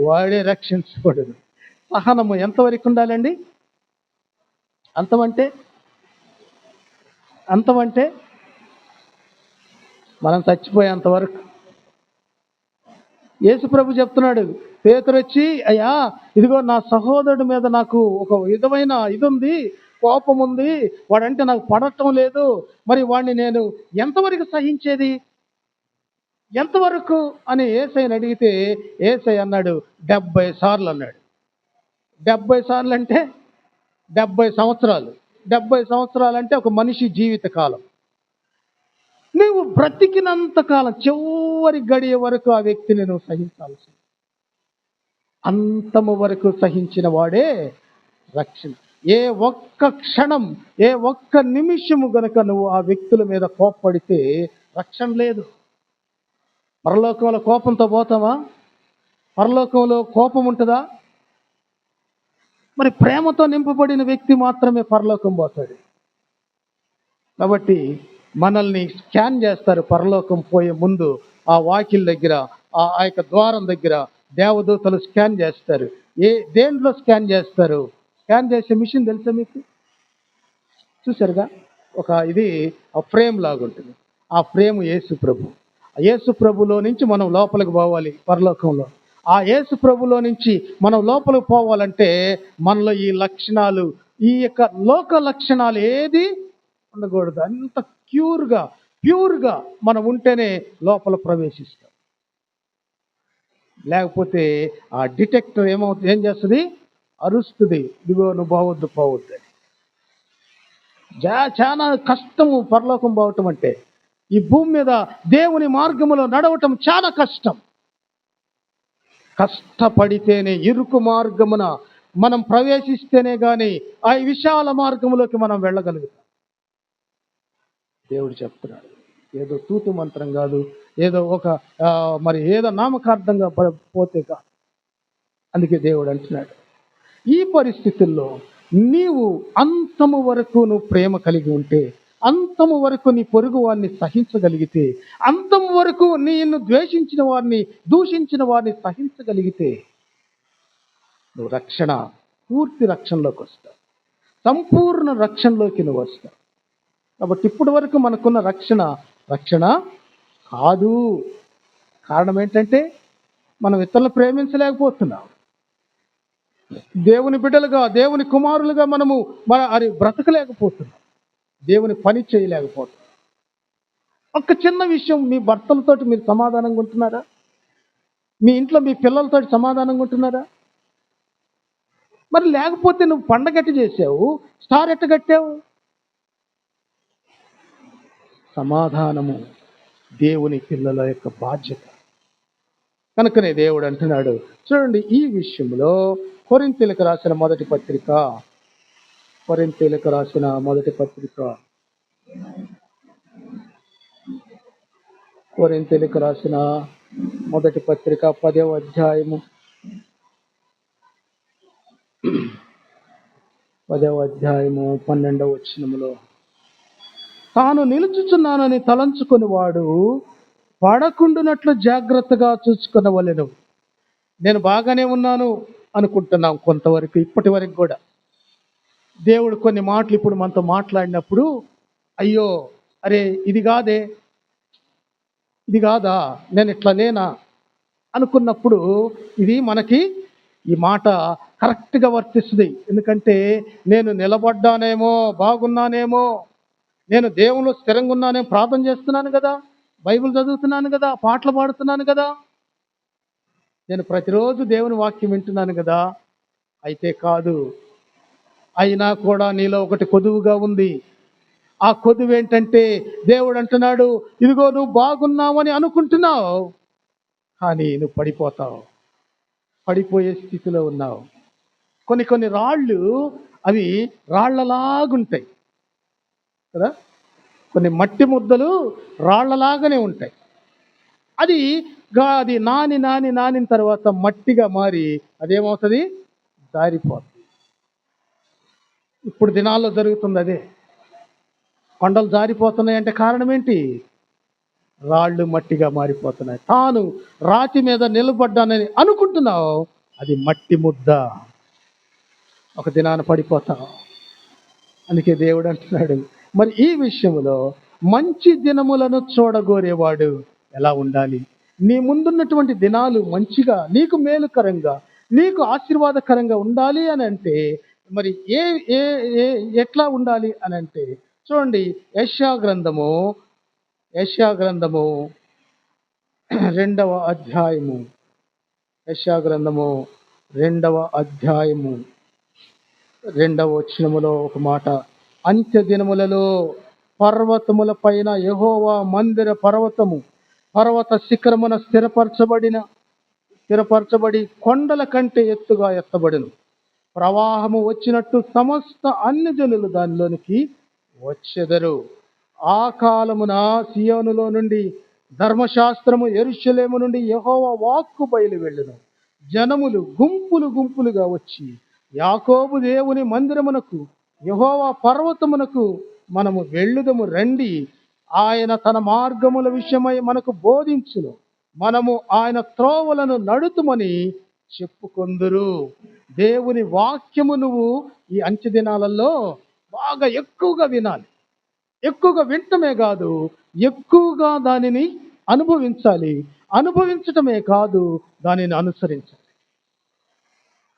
వాడే రక్షించబడును. సహనము ఎంతవరకు ఉండాలండి? అంతమంటే మనం చచ్చిపోయేంతవరకు. యేసు ప్రభు చెప్తున్నాడు, పేతురు వచ్చి, అయ్యా ఇదిగో నా సహోదరుడి మీద నాకు ఒక విధమైన ఇది ఉంది, కోపం ఉంది, వాడంటే నాకు పడటం లేదు, మరి వాడిని నేను ఎంతవరకు సహించేది, ఎంతవరకు అని యేసయ్యని అడిగితే యేసయ్య అన్నాడు 70 సార్లు అన్నాడు. 70 సార్లు అంటే 70 సంవత్సరాలు. 70 సంవత్సరాలు అంటే ఒక మనిషి జీవిత కాలం. నువ్వు బ్రతికినంత కాలం, చివరి గడియ వరకు ఆ వ్యక్తిని నువ్వు సహించాల్సి, అంతము వరకు సహించిన వాడే రక్షణ. ఏ ఒక్క క్షణం, ఏ ఒక్క నిమిషము గనుక నువ్వు ఆ వ్యక్తుల మీద కోప్పడితే రక్షణ లేదు. పరలోకంలో కోపంతో పోతావా? పరలోకంలో కోపం ఉంటుందా? మరి ప్రేమతో నింపబడిన వ్యక్తి మాత్రమే పరలోకం పోతాడు. కాబట్టి మనల్ని స్కాన్ చేస్తారు పరలోకం పోయే ముందు. ఆ వాకిల్ దగ్గర, ఆ యొక్క ద్వారం దగ్గర దేవదూతలు స్కాన్ చేస్తారు. దేంట్లో స్కాన్ చేస్తారు? స్కాన్ చేసే మిషన్ తెలుసా మీకు? చూసారుగా, ఇది ఫ్రేమ్ లాగుంటుంది. ఆ ఫ్రేమ్ యేసు ప్రభు. యేసు ప్రభులో నుంచి మనం లోపలికి పోవాలి పరలోకంలో. ఆ యేసు ప్రభులో నుంచి మనం లోపలికి పోవాలంటే మనలో ఈ లక్షణాలు, ఈ యొక్క లోక లక్షణాలు ఏది ఉండకూడదు. అంత ప్యూర్గా మనం ఉంటేనే లోపల ప్రవేశిస్తాం. లేకపోతే ఆ డిటెక్టర్ ఏం చేస్తుంది? అరుస్తుంది, ఇదిగో నువ్వు పోవద్దు అని. చాలా కష్టము పరలోకం పోవటం అంటే. ఈ భూమి మీద దేవుని మార్గములో నడవటం చాలా కష్టం. కష్టపడితేనే, ఇరుకు మార్గమున మనం ప్రవేశిస్తేనే గాని ఆ విశాల మార్గములోకి మనం వెళ్ళగలుగుతాం. దేవుడు చెప్తున్నాడు, ఏదో తూతు మంత్రం కాదు, ఏదో ఒక మరి ఏదో నామకార్థంగా పోతే కాదు. అందుకే దేవుడు అంటున్నాడు, ఈ పరిస్థితుల్లో నీవు అంతము వరకు నువ్వు ప్రేమ కలిగి ఉంటే, అంతము వరకు నీ పొరుగు వారిని సహించగలిగితే, అంతము వరకు నిన్ను ద్వేషించిన వారిని, దూషించిన వారిని సహించగలిగితే నువ్వు పూర్తి రక్షణలోకి వస్తావు, సంపూర్ణ రక్షణలోకి నువ్వు వస్తావు. కాబట్టి ఇప్పటి వరకు మనకున్న రక్షణ కాదు. కారణం ఏంటంటే మనం ఇతరులను ప్రేమించలేకపోతున్నాం. దేవుని బిడ్డలుగా, దేవుని కుమారులుగా మనము బ్రతకలేకపోతున్నాం. దేవుని పని చేయలేకపోతున్నాం. ఒక చిన్న విషయం, మీ భర్తలతోటి మీరు సమాధానంగా ఉంటున్నారా? మీ ఇంట్లో మీ పిల్లలతోటి సమాధానంగా ఉంటున్నారా? మరి లేకపోతే నువ్వు పండగ ఎట్ట చేసావు, స్టార్ ఎట్ట కట్టావు? సమాధానము దేవుని పిల్లల యొక్క బాధ్యత. కనుకనే దేవుడు అంటున్నాడు, చూడండి, ఈ విషయంలో కొరింథీయులకు రాసిన మొదటి పత్రిక, కొరింథీయులకు రాసిన మొదటి పత్రిక, కొరింథీయులకు రాసిన మొదటి పత్రిక 10వ అధ్యాయము 12వ వచనములో, తాను నిలుచుచున్నానని తలంచుకొని వాడు పడకుండునట్లు జాగ్రత్తగా చూసుకొనవలెను. నేను బాగానే ఉన్నాను అనుకుంటున్నాం కొంతవరకు, ఇప్పటి వరకు కూడా. దేవుడు కొన్ని మాటలు ఇప్పుడు మనతో మాట్లాడినప్పుడు, అయ్యో అరే ఇది కాదా, నేను ఇట్లా లేనా అనుకున్నప్పుడు ఇది మనకి ఈ మాట కరెక్ట్గా వర్తిస్తుంది. ఎందుకంటే నేను నిలబడ్డానేమో, బాగున్నానేమో, నేను దేవుళ్ళు స్థిరంగా ఉన్నానేమో, ప్రార్థన చేస్తున్నాను కదా, బైబిల్ చదువుతున్నాను కదా, పాటలు పాడుతున్నాను కదా, నేను ప్రతిరోజు దేవుని వాక్యం వింటున్నాను కదా. అయితే కాదు, అయినా కూడా నీలో ఒకటి కొదువుగా ఉంది. ఆ కొదువు ఏంటంటే, దేవుడు అంటున్నాడు, ఇదిగో నువ్వు బాగున్నావని అనుకుంటున్నావు, కానీ నువ్వు పడిపోయే స్థితిలో ఉన్నావు. కొన్ని రాళ్ళు అవి రాళ్లలాగుంటాయి కదా, కొన్ని మట్టి ముద్దలు రాళ్లలాగానే ఉంటాయి. అది నానిన తర్వాత మట్టిగా మారి అదేమవుతుంది, జారిపోతుంది. ఇప్పుడు దినాల్లో జరుగుతుంది అదే. కొండలు జారిపోతున్నాయి అంటే కారణం ఏంటి? రాళ్ళు మట్టిగా మారిపోతున్నాయి. తాను రాతి మీద నిలబడ్డానని అనుకుంటున్నావు, అది మట్టి ముద్ద, ఒక దినాన పడిపోతావు. అందుకే దేవుడు అంటున్నాడు, మరి ఈ విషయంలో మంచి దినములను చూడగోరేవాడు ఎలా ఉండాలి? నీ ముందున్నటువంటి దినాలు మంచిగా, నీకు మేలుకరంగా, నీకు ఆశీర్వాదకరంగా ఉండాలి అని అంటే మరి ఎట్లా ఉండాలి అని అంటే, చూడండి, యెషయా గ్రంథము 2వ అధ్యాయము, యెషయా గ్రంథము 2వ అధ్యాయము 2వ వచనములో ఒక మాట, అంత్య దినములలో పర్వతముల పైన యెహోవా మందిర పర్వత శిఖరమున స్థిరపరచబడి కొండల కంటే ఎత్తుగా ఎత్తబడిను. ప్రవాహము వచ్చినట్టు సమస్త అన్ని జనులు దానిలోనికి వచ్చెదరు. ఆ కాలమున సియోనులో నుండి ధర్మశాస్త్రము, యెరూషలేము నుండి యెహోవా వాక్కు బయలు వెళ్ళును. జనములు గుంపులుగా వచ్చి యాకోబు దేవుని మందిరమునకు, యెహోవా పర్వతమునకు మనము వెళ్ళుదము రండి, ఆయన తన మార్గముల విషయమై మనకు బోధించును, మనము ఆయన త్రోవలను నడుతుమని చెప్పుకొందురు. దేవుని వాక్యము నువ్వు ఈ అంత్య దినాలలో బాగా ఎక్కువగా వినాలి. ఎక్కువగా వింటమే కాదు, ఎక్కువగా దానిని అనుభవించాలి. అనుభవించటమే కాదు, దానిని అనుసరించాలి.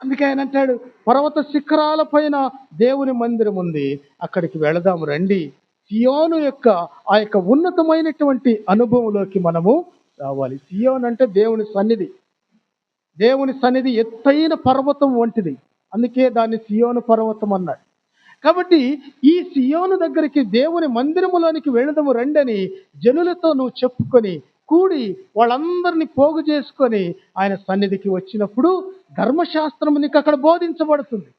అందుకే ఆయన అంటాడు, పర్వత శిఖరాల పైన దేవుని మందిరం ఉంది, అక్కడికి వెళదాము రండి. సియోను యొక్క ఆ యొక్క ఉన్నతమైనటువంటి అనుభవంలోకి మనము రావాలి. సియోను అంటే దేవుని సన్నిధి. దేవుని సన్నిధి ఎత్తైన పర్వతం వంటిది, అందుకే దాన్ని సియోను పర్వతం అన్నాడు. కాబట్టి ఈ సియోను దగ్గరికి దేవుని మందిరములోనికి వెళదము రండని జనులతో నువ్వు చెప్పుకొని కూడి వాళ్ళందరినీ పోగు చేసుకొని ఆయన సన్నిధికి వచ్చినప్పుడు ధర్మశాస్త్రము నీకు అక్కడ బోధించబడుతుంది.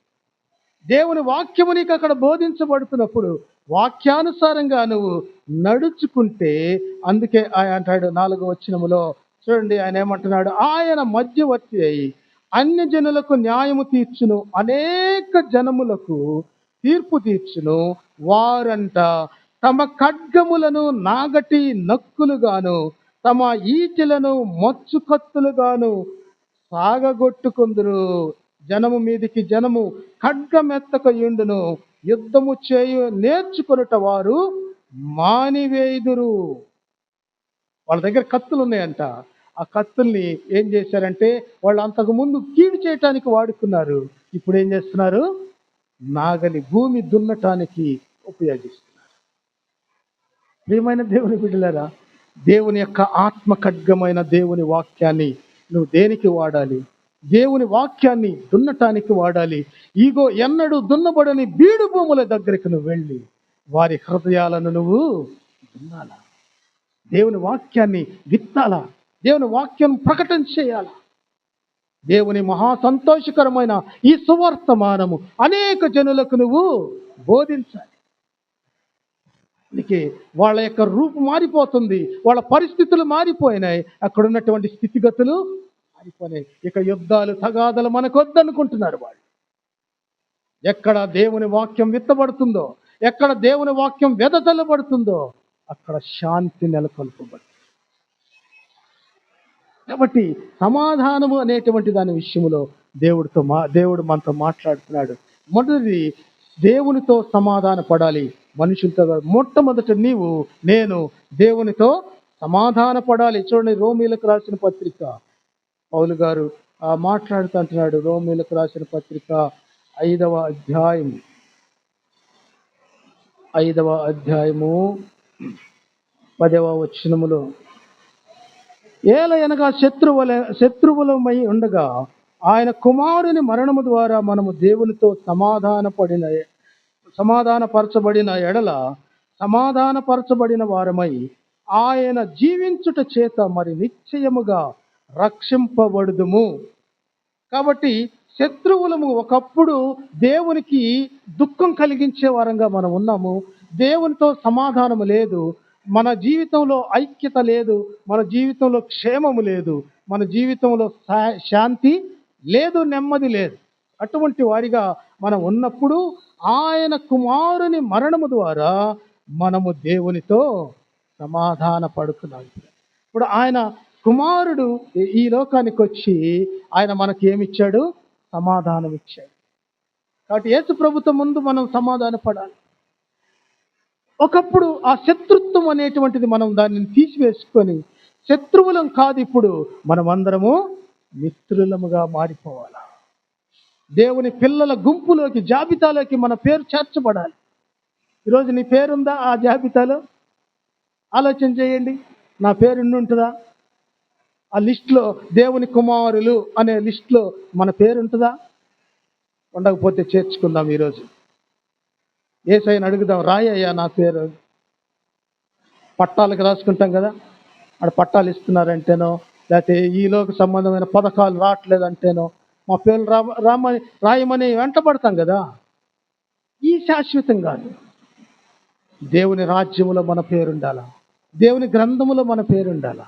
దేవుని వాక్యము నీకు అక్కడ బోధించబడుతున్నప్పుడు వాక్యానుసారంగా నువ్వు నడుచుకుంటే, అందుకే ఆయన అంటాడు 4వ వచనములో చూడండి, ఆయన ఏమంటున్నాడు, ఆయన మధ్యవర్తి అయి అన్య జనులకు న్యాయము తీర్చును, అనేక జనములకు తీర్పు తీర్చును. వారంట తమ ఖడ్గములను నాగటి నక్కులుగాను తమ ఈటెలను మచ్చు కత్తులుగాను సాగగొట్టుకుందురు. జనము మీదికి జనము ఖడ్గమెత్తక యుండును, యుద్ధము చేయు నేర్చుకొనుట వారు మానివేయుదురు. వాళ్ళ దగ్గర కత్తులు ఉన్నాయంట. ఆ కత్తుల్ని ఏం చేశారంటే వాళ్ళు అంతకు ముందు కీడు చేయటానికి వాడుకున్నారు. ఇప్పుడు ఏం చేస్తున్నారు? నాగలి భూమి దున్నటానికి ఉపయోగిస్తున్నారు. ప్రియమైన దేవుని బిడ్డలారా, దేవుని యొక్క ఆత్మ ఖడ్గమైన దేవుని వాక్యాన్ని నువ్వు దేనికి వాడాలి? దేవుని వాక్యాన్ని దున్నటానికి వాడాలి. ఇగో ఎన్నడూ దున్నబడని బీడు భూముల దగ్గరికి నువ్వు వెళ్ళి వారి హృదయాలను నువ్వు దున్నాలా, దేవుని వాక్యాన్ని విత్తాలా, దేవుని వాక్యం ప్రకటన చేయాలా. దేవుని మహా సంతోషకరమైన ఈ సువర్తమానము అనేక జనులకు నువ్వు బోధించాలి. అందుకే వాళ్ళ యొక్క రూపు మారిపోతుంది, వాళ్ళ పరిస్థితులు మారిపోయినాయి, అక్కడ ఉన్నటువంటి స్థితిగతులు మారిపోయినాయి. ఇక యుద్ధాలు తగాదలు మనకు వద్దనుకుంటున్నారు వాళ్ళు. ఎక్కడ దేవుని వాక్యం విత్తబడుతుందో, ఎక్కడ దేవుని వాక్యం వెదజల్లబడుతుందో అక్కడ శాంతి నెలకొల్పబడుతుంది. కాబట్టి సమాధానము అనేటువంటి దాని విషయంలో దేవుడు మనతో మాట్లాడుతున్నాడు. మొదటిది దేవునితో సమాధాన పడాలి, మనుషులతో. మొట్టమొదట నేను దేవునితో సమాధాన పడాలి. చూడండి, రోమీలకు రాసిన పత్రిక పౌలు గారు మాట్లాడుతూ అంటున్నాడు. రోమీలకు రాసిన పత్రిక 5వ అధ్యాయము 10వ వచనములో, ఏలయనగా శత్రువులమై ఉండగా ఆయన కుమారుని మరణము ద్వారా మనము దేవునితో సమాధానపరచబడిన ఎడల సమాధానపరచబడిన వారమై ఆయన జీవించుట చేత మరి నిశ్చయముగా రక్షింపబడుదుము. కాబట్టి శత్రువులము ఒకప్పుడు దేవునికి దుఃఖం కలిగించే వారంగా మనం ఉన్నాము. దేవునితో సమాధానము లేదు, మన జీవితంలో ఐక్యత లేదు, మన జీవితంలో క్షేమము లేదు, మన జీవితంలో శాంతి లేదు, నెమ్మది లేదు. అటువంటి వారిగా మనం ఉన్నప్పుడు ఆయన కుమారుని మరణము ద్వారా మనము దేవునితో సమాధాన పడుతున్నాం. ఇప్పుడు ఆయన కుమారుడు ఈ లోకానికి వచ్చి ఆయన మనకి ఏమిచ్చాడు? సమాధానం ఇచ్చాడు. కాబట్టి యేసు ప్రభుతో ముందు మనం సమాధాన పడాలి. ఒకప్పుడు ఆ శత్రుత్వం అనేటువంటిది మనం దానిని తీసివేసుకొని శత్రువులం కాదు, ఇప్పుడు మనం అందరము మిత్రులముగా మారిపోవాలి. దేవుని పిల్లల గుంపులోకి, జాబితాలోకి మన పేరు చేర్చబడాలి. ఈరోజు నీ పేరుందా ఆ జాబితాలో? ఆలోచన చేయండి. నా పేరు ఉంటుందా ఆ లిస్టులో? దేవుని కుమారులు అనే లిస్టులో మన పేరు ఉంటుందా? ఉండకపోతే చేర్చుకుందాం. ఈరోజు యేసయ్యను అడుగుదాం, రాయ్యా నా పేరు. పట్టాలకు రాసుకుంటాం కదా, ఆడ పట్టాలు ఇస్తున్నారంటేనో, లేకపోతే ఈలోకి సంబంధమైన పథకాలు రావట్లేదంటేనో మా పేర్లు రాయమని వెంటబడతాం కదా. ఈ శాశ్వతం కాదు. దేవుని రాజ్యములో మన పేరుండాలా, దేవుని గ్రంథములో మన పేరుండాలా.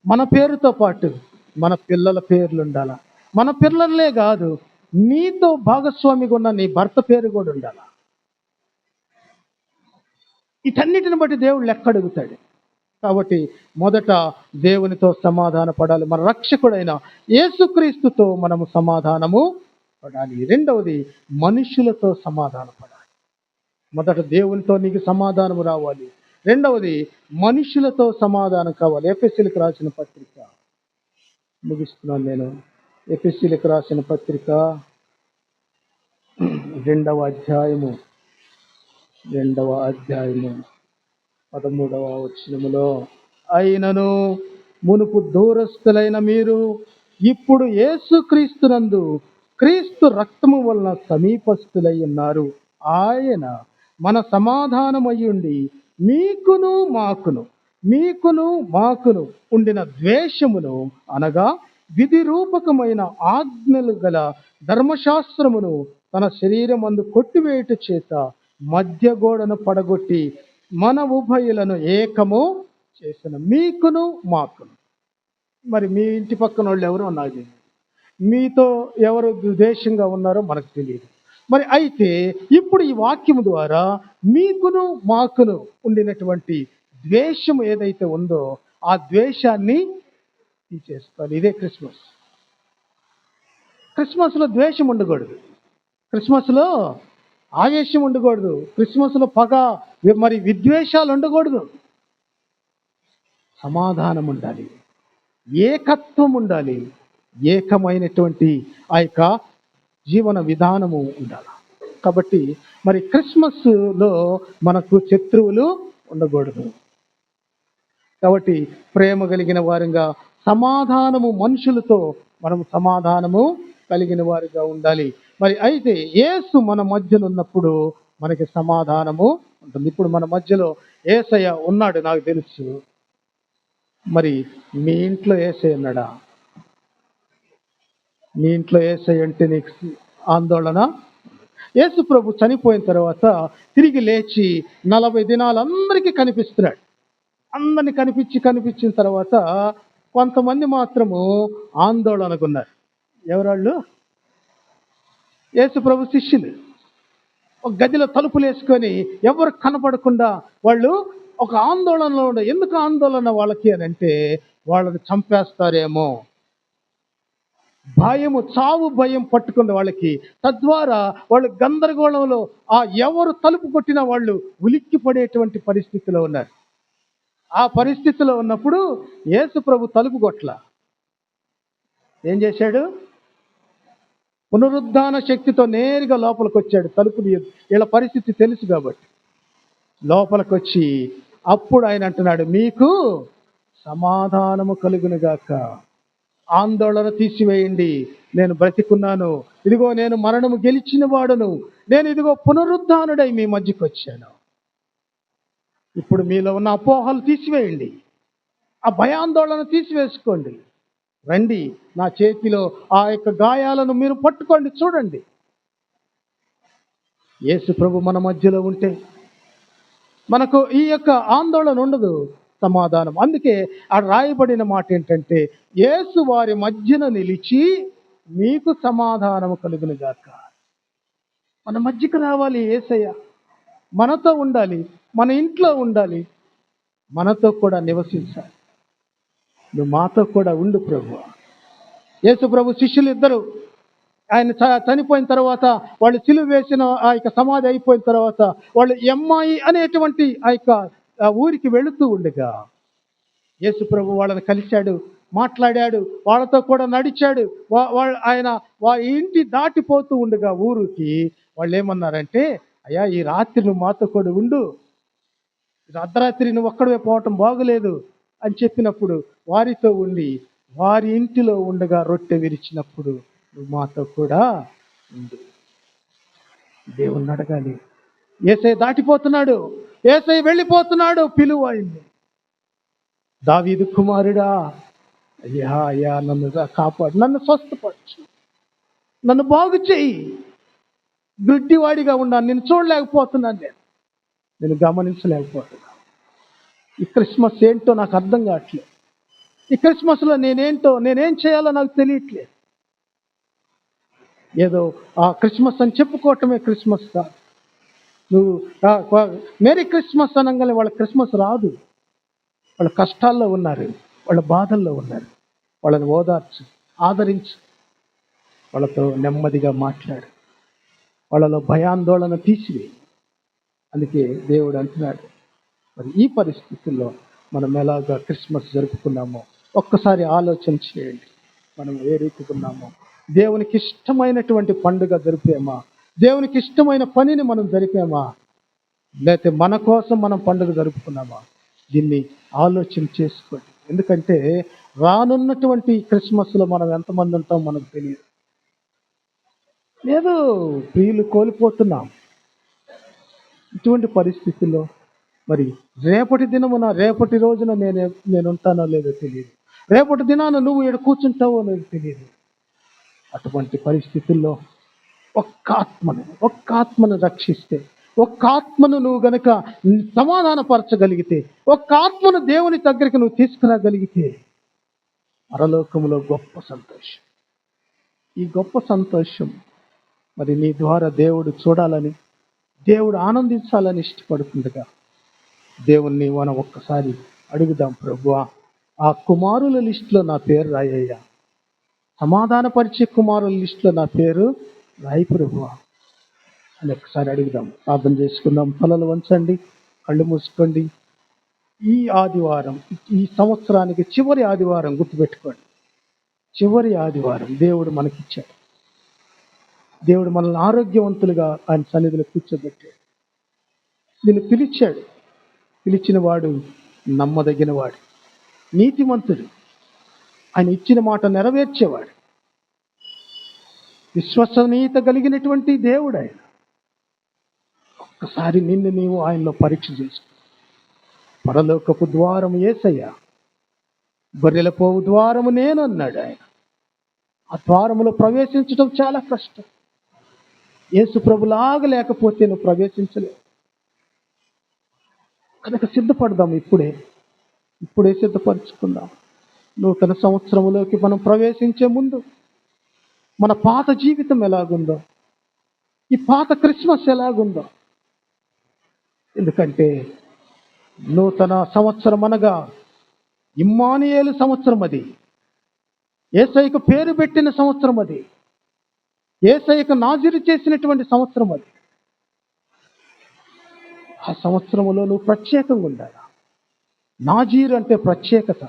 మన పేరుతో పాటు మన పిల్లల పేర్లు ఉండాలా. మన పిల్లలే కాదు, నీతో భాగస్వామిగా ఉన్న నీ భర్త పేరు కూడా ఉండాలా. వీటన్నిటిని బట్టి దేవుడు లెక్క అడుగుతాడు. కాబట్టి మొదట దేవునితో సమాధాన పడాలి. మన రక్షకుడైన యేసుక్రీస్తుతో మనము సమాధానము పడాలి. రెండవది మనుషులతో సమాధాన పడాలి. మొదట దేవునితో నీకు సమాధానము రావాలి, రెండవది మనుషులతో సమాధానం కావాలి. ఎఫెసీయులకు రాసిన పత్రిక ముగిస్తున్నాను నేను. ఎఫెసీయులకు రాసిన పత్రిక 2వ అధ్యాయము 13వ వచనములో, అయినను మునుపు దూరస్థులైన మీరు ఇప్పుడు యేసుక్రీస్తునందు క్రీస్తు రక్తము వలన సమీపస్థులై ఉన్నారు. ఆయన మన సమాధానమయ్యుండి మీకును మాకును ఉండిన ద్వేషమును అనగా విధి రూపకమైన ఆజ్ఞలు గల ధర్మశాస్త్రమును తన శరీరమందు కొట్టివేయుట చేత మధ్య గోడను పడగొట్టి మన ఉభయులను ఏకము చేసిన మీకును మాకును. మరి మీ ఇంటి పక్కన వాళ్ళు ఎవరో నాకు తెలియదు, మీతో ఎవరు ద్వేషంగా ఉన్నారో మనకు తెలియదు. మరి అయితే ఇప్పుడు ఈ వాక్యము ద్వారా మీకును మాకును ఉండినటువంటి ద్వేషం ఏదైతే ఉందో ఆ ద్వేషాన్ని తీసేసుకోవాలి. ఇదే క్రిస్మస్లో ద్వేషం ఉండకూడదు, క్రిస్మస్లో ఆవేశం ఉండకూడదు, క్రిస్మస్లో పగ మరి విద్వేషాలు ఉండకూడదు. సమాధానం ఉండాలి, ఏకత్వం ఉండాలి, ఏకమైనటువంటి ఆ యొక్క జీవన విధానము ఉండాలి. కాబట్టి మరి క్రిస్మస్లో మనకు శత్రువులు ఉండకూడదు. కాబట్టి ప్రేమ కలిగిన వారిగా సమాధానము, మనుషులతో మనము సమాధానము కలిగిన వారిగా ఉండాలి. మరి అయితే యేసు మన మధ్యలో ఉన్నప్పుడు మనకి సమాధానము ఉంటుంది. ఇప్పుడు మన మధ్యలో యేసయ్య ఉన్నాడు, నాకు తెలుసు. మరి మీ ఇంట్లో యేసయ్య ఉన్నాడా? మీ ఇంట్లో యేసయ్య అంటే నీకు ఆందోళన? యేసు ప్రభు చనిపోయిన తర్వాత తిరిగి లేచి 40 దినాలు అందరికీ కనిపిస్తున్నాడు. అందరిని కనిపించిన తర్వాత కొంతమంది మాత్రము ఆందోళనకున్నారు. ఎవరాళ్ళు? యేసు ప్రభు శిష్యులు. ఒక గదిలో తలుపులు వేసుకొని ఎవరు కనపడకుండా వాళ్ళు ఒక ఆందోళనలో ఉండే. ఎందుకు ఆందోళన వాళ్ళకి అని అంటే వాళ్ళని చంపేస్తారేమో భయము, చావు భయం పట్టుకుంది వాళ్ళకి. తద్వారా వాళ్ళు గందరగోళంలో ఎవరు తలుపు కొట్టినా వాళ్ళు ఉలిక్కి పడేటువంటి పరిస్థితిలో ఉన్నారు. ఆ పరిస్థితిలో ఉన్నప్పుడు యేసు ప్రభు తలుపు కొట్ల ఏం చేశాడు? పునరుద్ధాన శక్తితో నేరుగా లోపలికి వచ్చాడు. తలుపు వీళ్ళ పరిస్థితి తెలుసు కాబట్టి లోపలికి వచ్చి అప్పుడు ఆయన అంటున్నాడు, మీకు సమాధానము కలుగునుగాక, ఆందోళన తీసివేయండి, నేను బ్రతికున్నాను, ఇదిగో నేను మరణము గెలిచిన వాడును, నేను ఇదిగో పునరుద్ధానుడై మీ మధ్యకి వచ్చాను. ఇప్పుడు మీలో ఉన్న అపోహలు తీసివేయండి, ఆ భయాందోళన తీసివేసుకోండి, రండి నా చేతిలో ఆ యొక్క గాయాలను మీరు పట్టుకోండి, చూడండి. యేసు ప్రభు మన మధ్యలో ఉంటే మనకు ఈ యొక్క ఆందోళన ఉండదు, సమాధానం. అందుకే ఆ రాయబడిన మాట ఏంటంటే, యేసు వారి మధ్యన నిలిచి మీకు సమాధానము కలుగునుగాక. మన మధ్యకు రావాలి యేసయ్య, మనతో ఉండాలి, మన ఇంట్లో ఉండాలి, మనతో కూడా నివసించాలి. నువ్వు మాతో కూడా ఉండు ప్రభు. యేసు ప్రభు శిష్యులు ఇద్దరు ఆయన చనిపోయిన తర్వాత, వాళ్ళు సిలువ వేసిన ఆ యొక్క సమాధి అయిపోయిన తర్వాత వాళ్ళు ఎమ్మాయి అనేటువంటి ఆ యొక్క ఊరికి వెళుతూ ఉండగా యేసు ప్రభు వాళ్ళని కలిశాడు, మాట్లాడాడు, వాళ్ళతో కూడా నడిచాడు. ఆయన ఇంటి దాటిపోతూ ఉండగా ఊరికి వాళ్ళు ఏమన్నారంటే, అయ్యా ఈ రాత్రి నువ్వు మాతో కూడా ఉండు, అర్ధరాత్రి నువ్వు ఒక్కడే పోవటం బాగులేదు అని చెప్పినప్పుడు వారితో ఉండి వారి ఇంటిలో ఉండగా రొట్టె విరిచినప్పుడు నువ్వు మాతో కూడా ఉండు. దేవుణ్ణి అడగాలి. యేసయ్య దాటిపోతున్నాడు, యేసయ్య వెళ్ళిపోతున్నాడు, పిలువు అయింది. దావీదు కుమారుడా, అయ్యా అయ్యా నన్ను కాపాడు, నన్ను స్వస్థపరచు, నన్ను బాగు చెయ్యి, గుడ్డివాడిగా ఉన్నాను, నేను చూడలేకపోతున్నాను, నేను గమనించలేకపోతున్నాను. ఈ క్రిస్మస్ ఏంటో నాకు అర్థం కావట్లేదు, ఈ క్రిస్మస్లో నేనేం చేయాలో నాకు తెలియట్లేదు. ఏదో ఆ క్రిస్మస్ అని చెప్పుకోవటమే క్రిస్మస్ కాదు. నువ్వు మేరీ క్రిస్మస్ అనగానే వాళ్ళ క్రిస్మస్ రాదు. వాళ్ళ కష్టాల్లో ఉన్నారు, వాళ్ళ బాధల్లో ఉన్నారు, వాళ్ళని ఓదార్చు, ఆదరించు, వాళ్ళతో నెమ్మదిగా మాట్లాడు, వాళ్ళలో భయాందోళన తీసివేయి. అందుకే దేవుడు అంటున్నాడు, మరి ఈ పరిస్థితుల్లో మనం ఎలాగా క్రిస్మస్ జరుపుకున్నామో ఒక్కసారి ఆలోచన చేయండి. మనం ఏ రీతిగా ఉన్నామో, దేవునికి ఇష్టమైనటువంటి పండుగ జరిపామా, దేవునికి ఇష్టమైన పనిని మనం జరిపామా, లేకపోతే మన కోసం మనం పండుగ జరుపుకున్నామా? దీన్ని ఆలోచన చేసుకోండి. ఎందుకంటే రానున్నటువంటి క్రిస్మస్లో మనం ఎంతమంది ఉంటాం మనకు తెలియదు. లేదు, ప్రియులు కోల్పోతున్నాం, ఇటువంటి పరిస్థితుల్లో మరి రేపటి దినమున రేపటి రోజున నేను ఉంటానో లేదో తెలియదు. రేపటి దినాన నువ్వు ఇక్కడ కూర్చుంటావో లేదో తెలియదు. అటువంటి పరిస్థితుల్లో ఒక్క ఆత్మను రక్షిస్తే, ఒక్క ఆత్మను నువ్వు గనక సమాధానపరచగలిగితే, ఒక్క ఆత్మను దేవుని దగ్గరికి నువ్వు తీసుకురాగలిగితే పరలోకములో గొప్ప సంతోషం. ఈ గొప్ప సంతోషం మరి నీ ద్వారా దేవుడు చూడాలని, దేవుడు ఆనందించాలని ఇష్టపడుతుండగా దేవుణ్ణి మనం ఒక్కసారి అడుగుదాం. ప్రభువా, ఆ కుమారుల లిస్టులో నా పేరు రాయ్యా, సమాధానపరిచే కుమారుల లిస్టులో నా పేరు రాయి ప్రభువా అని ఒకసారి అడుగుదాం. ప్రార్థన చేసుకుందాం. తలలు వంచండి, కళ్ళు మూసుకోండి. ఈ ఆదివారం, ఈ సంవత్సరానికి చివరి ఆదివారం, గుర్తుపెట్టుకోండి, చివరి ఆదివారం దేవుడు మనకిచ్చాడు. దేవుడు మనల్ని ఆరోగ్యవంతులుగా ఆయన సన్నిధిలో కూర్చోబెట్టాడు. నిన్ను పిలిచాడు. పిలిచిన వాడు నమ్మదగిన వాడు, నీతిమంతుడు, ఆయన ఇచ్చిన మాట నెరవేర్చేవాడు, విశ్వసనీయత కలిగినటువంటి దేవుడు ఆయన. ఒక్కసారి నిన్ను నీవు ఆయనలో పరీక్ష చేసుకో. పరలోకపు ద్వారము యేసయ్య, గొర్రెల పోవు ద్వారము నేను అన్నాడు ఆయన. ఆ ద్వారములో ప్రవేశించడం చాలా కష్టం. యేసు ప్రభులాగా లేకపోతే నువ్వు ప్రవేశించలేవు. కనుక సిద్ధపడదాం. ఇప్పుడే సిద్ధపరచుకుందాం. నూతన సంవత్సరంలోకి మనం ప్రవేశించే ముందు మన పాత జీవితం ఎలాగుందో, ఈ పాత క్రిస్మస్ ఎలాగుందో. ఎందుకంటే నూతన సంవత్సరం అనగా ఇమ్మానుయేలు సంవత్సరం, అది యేసయ్యకు పేరు పెట్టిన సంవత్సరం, అది యేసయ్యకు నాజీరు చేసినటువంటి సంవత్సరం. అది ఆ సంవత్సరంలో నువ్వు ప్రత్యేకంగా ఉండాలి. నాజీరు అంటే ప్రత్యేకత.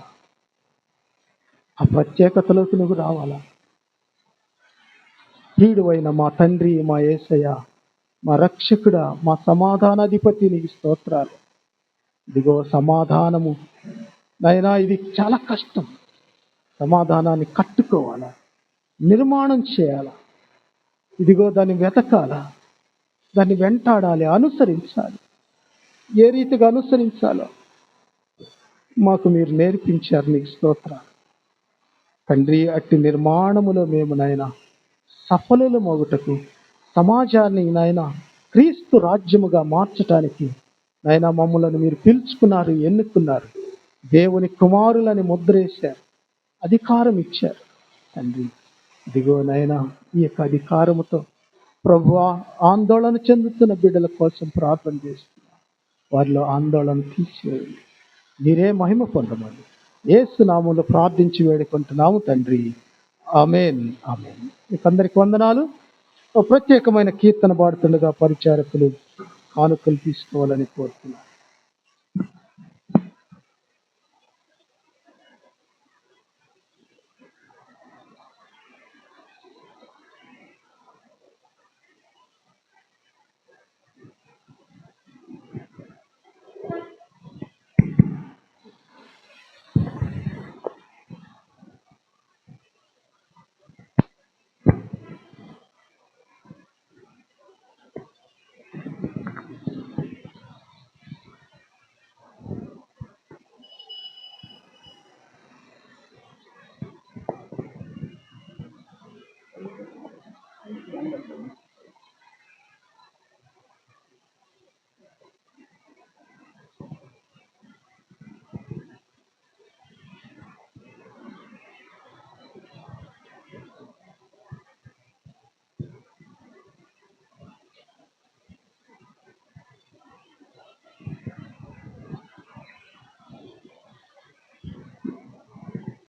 ఆ ప్రత్యేకతలోకి నువ్వు రావాలా? ప్రియుడైన మా తండ్రి, మా యేసయ్య, మా రక్షకుడా, మా సమాధానాధిపతి, నీకు స్తోత్రాలు. ఇదిగో సమాధానము నాయనా, ఇది చాలా కష్టం. సమాధానాన్ని కట్టుకోవాలా, నిర్మాణం చేయాలా, ఇదిగో దాన్ని వెతకాలా, దాన్ని వెంటాడాలి, అనుసరించాలి. ఏ రీతిగా అనుసరించాలో మాకు మీరు నేర్పించారు. నీకు స్తోత్రాలు తండ్రి. అట్టి నిర్మాణములో మేము నాయనా సఫలులు మొగుటకు, సమాజాన్ని నాయన క్రీస్తు రాజ్యముగా మార్చటానికి నాయన మమ్మలను మీరు పిలుచుకున్నారు, ఎన్నుకున్నారు. దేవుని కుమారులని ముద్రేశారు, అధికారం ఇచ్చారు తండ్రి. ఇదిగో నాయన, ఈ యొక్క అధికారముతో ప్రభువా, ఆందోళన చెందుతున్న బిడ్డల కోసం ప్రార్థన చేస్తున్నా. వారిలో ఆందోళన తీసివేయండి, మీరే మహిమ పొందమని యేసు నామములో ప్రార్థించి వేడుకుంటున్నాము తండ్రి. ఆమేన్, ఆమేన్. మీకు అందరికి వందనాలు. ప్రత్యేకమైన కీర్తన పాడుతుండగా పరిచారకులు కానుకలు తీసుకోవాలని కోరుతున్నాను.